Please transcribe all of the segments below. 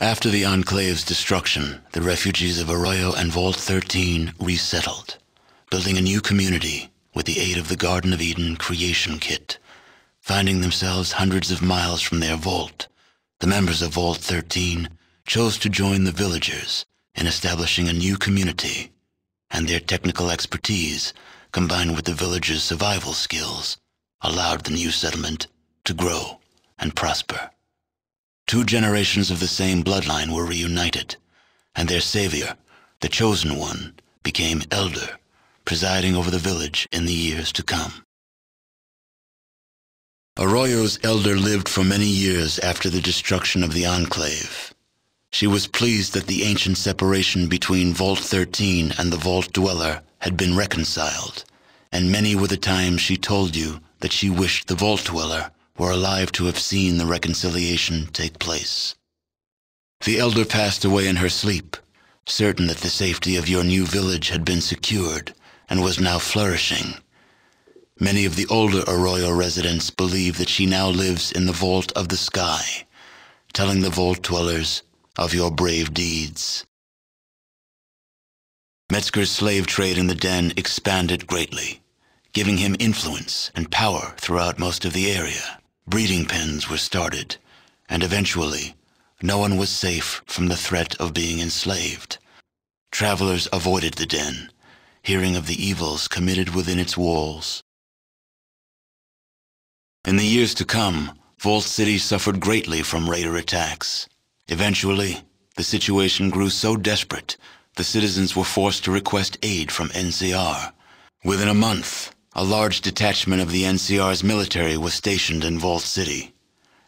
After the Enclave's destruction, the refugees of Arroyo and Vault 13 resettled, building a new community with the aid of the Garden of Eden creation kit. Finding themselves hundreds of miles from their vault, the members of Vault 13 chose to join the villagers in establishing a new community, and their technical expertise, combined with the villagers' survival skills, allowed the new settlement to grow and prosper. 2 generations of the same bloodline were reunited, and their savior, the Chosen One, became elder, presiding over the village in the years to come. Arroyo's elder lived for many years after the destruction of the Enclave. She was pleased that the ancient separation between Vault 13 and the Vault Dweller had been reconciled, and many were the times she told you that she wished the Vault Dweller were alive to have seen the reconciliation take place. The elder passed away in her sleep, certain that the safety of your new village had been secured and was now flourishing. Many of the older Arroyo residents believe that she now lives in the Vault of the Sky, telling the Vault Dwellers of your brave deeds. Metzger's slave trade in the den expanded greatly, giving him influence and power throughout most of the area. Breeding pens were started, and eventually, no one was safe from the threat of being enslaved. Travelers avoided the den, hearing of the evils committed within its walls. In the years to come, Vault City suffered greatly from raider attacks. Eventually, the situation grew so desperate, the citizens were forced to request aid from NCR. Within a month, a large detachment of the NCR's military was stationed in Vault City.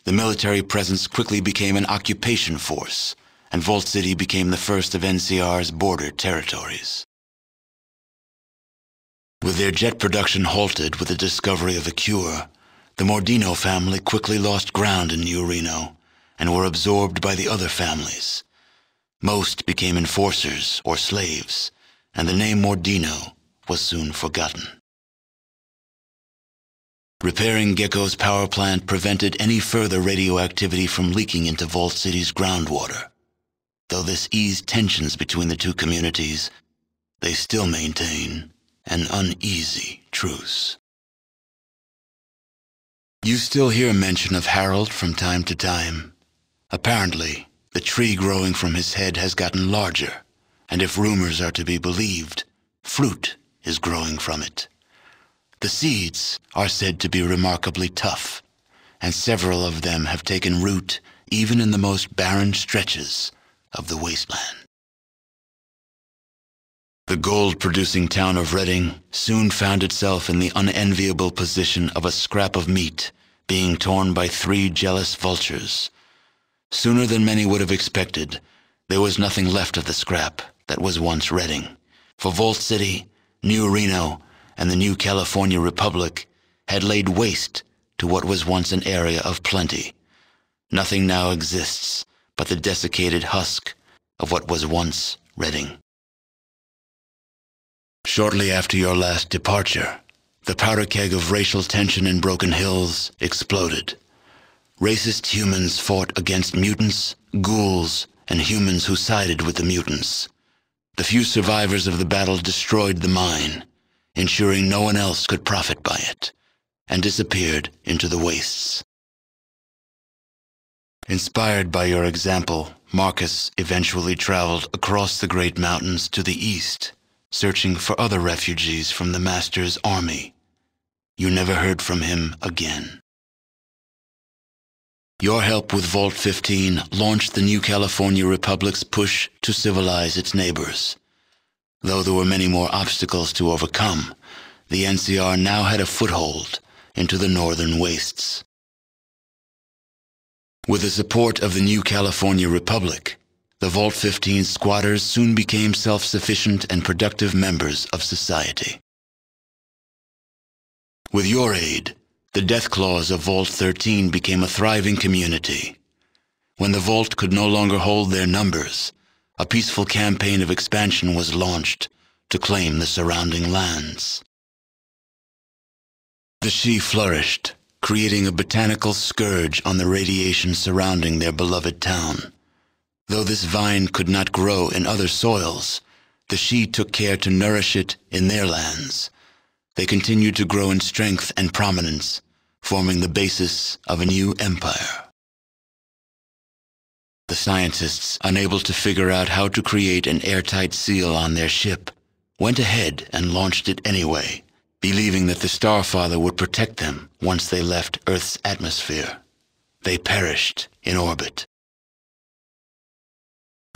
The military presence quickly became an occupation force, and Vault City became the first of NCR's border territories. With their jet production halted with the discovery of a cure, the Mordino family quickly lost ground in New Reno and were absorbed by the other families. Most became enforcers or slaves, and the name Mordino was soon forgotten. Repairing Gecko's power plant prevented any further radioactivity from leaking into Vault City's groundwater. Though this eased tensions between the 2 communities, they still maintain an uneasy truce. You still hear mention of Harold from time to time. Apparently, the tree growing from his head has gotten larger, and if rumors are to be believed, fruit is growing from it. The seeds are said to be remarkably tough, and several of them have taken root even in the most barren stretches of the wasteland. The gold-producing town of Redding soon found itself in the unenviable position of a scrap of meat being torn by 3 jealous vultures. Sooner than many would have expected, there was nothing left of the scrap that was once Redding. For Vault City, New Reno, and the new California Republic had laid waste to what was once an area of plenty. Nothing now exists but the desiccated husk of what was once Redding. Shortly after your last departure, the powder keg of racial tension in Broken Hills exploded. Racist humans fought against mutants, ghouls, and humans who sided with the mutants. The few survivors of the battle destroyed the mine, ensuring no one else could profit by it, and disappeared into the wastes. Inspired by your example, Marcus eventually traveled across the Great Mountains to the east, searching for other refugees from the Master's army. You never heard from him again. Your help with Vault 15 launched the new California Republic's push to civilize its neighbors. Though there were many more obstacles to overcome, the NCR now had a foothold into the northern wastes. With the support of the new California Republic, the Vault 15 squatters soon became self-sufficient and productive members of society. With your aid, the Death Claws of Vault 13 became a thriving community. When the Vault could no longer hold their numbers, a peaceful campaign of expansion was launched to claim the surrounding lands. The She flourished, creating a botanical scourge on the radiation surrounding their beloved town. Though this vine could not grow in other soils, the Shi took care to nourish it in their lands. They continued to grow in strength and prominence, forming the basis of a new empire. The scientists, unable to figure out how to create an airtight seal on their ship, went ahead and launched it anyway, believing that the Starfather would protect them once they left Earth's atmosphere. They perished in orbit.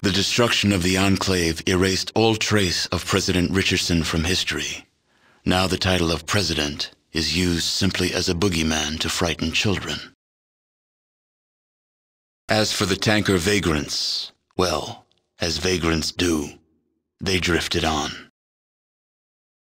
The destruction of the Enclave erased all trace of President Richardson from history. Now the title of president is used simply as a boogeyman to frighten children. As for the tanker vagrants, well, as vagrants do, they drifted on.